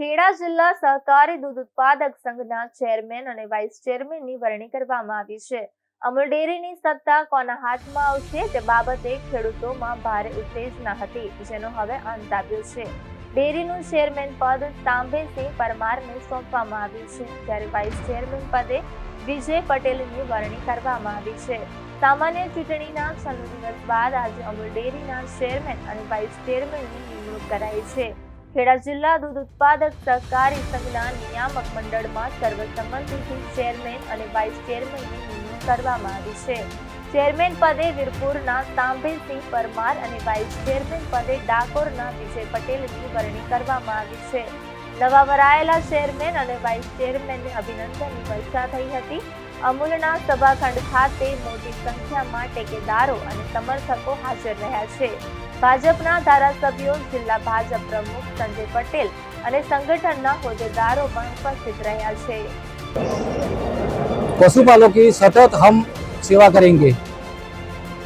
ખેડા જિલ્લા સહકારી દૂધ ઉત્પાદક સંઘના ચેરમેન અને વાઇસ ચેરમેનની વરણી કરવામાં આવી છે. અમૂલ ડેરીની સત્તા કોના હાથમાં આવશે તે બાબતે ખેડૂતોમાં ભારે ઉત્તેજના હતી, જેનો હવે અંત આવ્યો છે. ડેરીનું ચેરમેન પદ તાંબેસિંહ પરમારને સોંપવામાં આવ્યું છે, જ્યારે વાઇસ ચેરમેન પદે વિજય પટેલની વરણી કરવામાં આવી છે. સામાન્ય ચૂંટણીના 96 દિવસ બાદ આજે અમૂલ ડેરીના ચેરમેન અને વાઇસ ચેરમેનની નિમણૂક કરાઈ છે. ખેડા જિલ્લા દૂધ ઉત્પાદક સહકારી સંઘના નિયામક મંડળમાં સર્વસંમતિથી ચેરમેન અને વાઇસ ચેરમેનની નિમણૂક કરવામાં આવી છે. ચેરમેન પદે વીરપુરના તાંબેસિંહ પરમાર અને વાઇસ ચેરમેન પદે ડાકોરના વિજય પટેલની વરણી કરવામાં આવી છે. નવા વરાયેલા ચેરમેન અને વાઇસ ચેરમેનને અભિનંદનની વર્ષા થઈ હતી. અમૂલના સભાખંડ ખાતે મોટી સંખ્યામાં ટેકેદારો અને સમર્થકો હાજર રહ્યા છે. ભાજપના ધારાસભ્યો, જિલ્લા ભાજપ પ્રમુખ સંજય પટેલ અને સંગઠનના હોદ્દેદારો પણ ઉપસ્થિત રહ્યા છે. पशुपालकों की सतत हम सेवा करेंगे।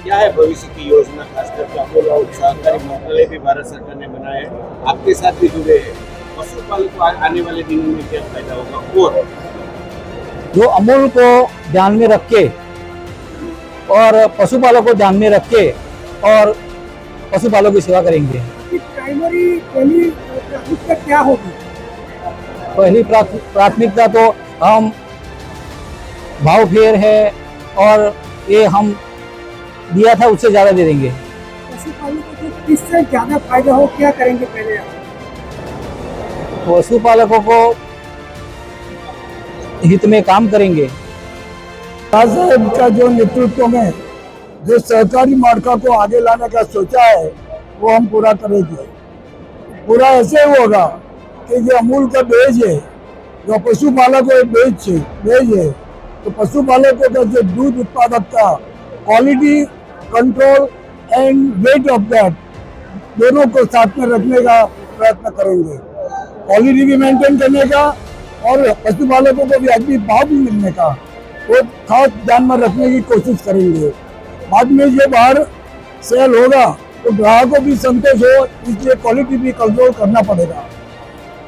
क्या है भविष्य की योजना, खास करके अमूल और सहकारी मंत्रालय भी भारत सरकार ने बनाया है, आपके साथ भी जुड़े हैं। पशुपालक को आने वाले दिनों में क्या फायदा होगा और जो अमूल को ध्यान में रख के और पशुपालकों को ध्यान में रख के और पशुपालकों की सेवा करेंगे। प्राइमरी पहली प्राथमिकता क्या होगी? पहली प्राथमिकता तो हम भाव फेयर है और ये हम दिया था उससे ज़्यादा दे देंगे। पशुपालकों को किससे ज्यादा फायदा हो, क्या करेंगे पहले आप? पशुपालकों को हित में काम करेंगे। साहब का जो नेतृत्व में जो सहकारी मार्का को आगे लाने का सोचा है वो हम पूरा करेंगे। पूरा ऐसे होगा कि जो अमूल का बेज है, जो पशुपालकों बेज है, तो पशुपालकों का जो दूध उत्पादक का quality control and weight of that दोनों को साथ में रखने का प्रयत्न करेंगे। क्वालिटी भी मेंटेन करने का और पशुपालकों को वाजिब भाव भी मिलने का वो खास ध्यान में रखने की कोशिश करेंगे। बाद में ये बाहर सेल होगा तो ग्राहक को भी संतोष हो, इसलिए क्वालिटी भी कंट्रोल करना पड़ेगा।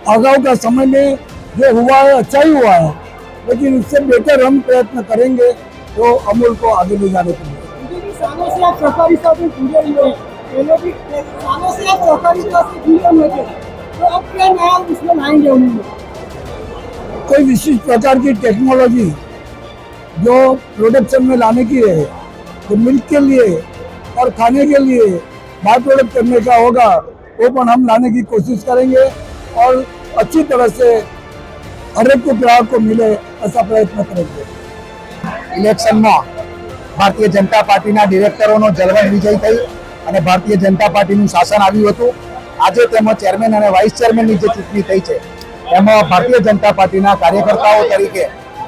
आगाऊ का समय में जो हुआ है अच्छा ही हुआ है, लेकिन इससे बेहतर हम प्रयत्न करेंगे तो अमूल को आगे ले जाने के लिए। सालों से आप सहकारी साथ में जुड़े हुए हैं, पहले भी सालों से आप सहकारी साथ से जुड़े हुए थे, तो अब क्या नया उसमें लाएंगे उन्होंने? कोई विशिष्ट प्रकार की टेक्नोलॉजी जो प्रोडक्शन में लाने की है, तो मिल्क के लिए और खाने के लिए बाय प्रोडक्ट करने का होगा, वो पण हम लाने की कोशिश करेंगे और अच्छी तरह से हर एक को ग्राहक को मिले ऐसा प्रयत्न करेंगे। ઇલેક્શનમાં ભારતીય જનતા પાર્ટીના ડિરેક્ટરોનો જળવણ વિજય થઈ અને ભારતીય જનતા પાર્ટીનું શાસન આવ્યું હતું. આજે તેમાં ચેરમેન અને વાઇસ ચેરમેનની જે ચૂંટણી થઈ છે એમાં ભારતીય જનતા પાર્ટીના કાર્યકર્તાઓ તરીકે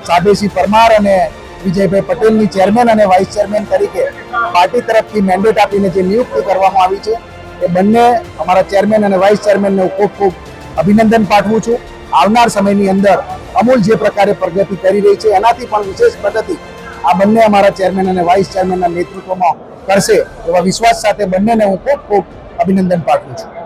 તાંબેસિંહ પરમાર અને વિજયભાઈ પટેલની ચેરમેન અને વાઇસ ચેરમેન તરીકે પાર્ટી તરફથી મેન્ડેટ આપીને જે નિયુક્તિ કરવામાં આવી છે એ બંને અમારા ચેરમેન અને વાઇસ ચેરમેનને હું ખૂબ ખૂબ અભિનંદન પાઠવું છું. આવનાર સમયની અંદર અમૂલ જે પ્રકારે પ્રગતિ કરી રહી છે એનાથી પણ વિશેષ પ્રગતિ આ બંને અમારા ચેરમેન અને વાઇસ ચેરમેનના નેતૃત્વમાં કરશે એવા વિશ્વાસ સાથે બંનેને હું ખૂબ ખૂબ અભિનંદન પાઠવું છું.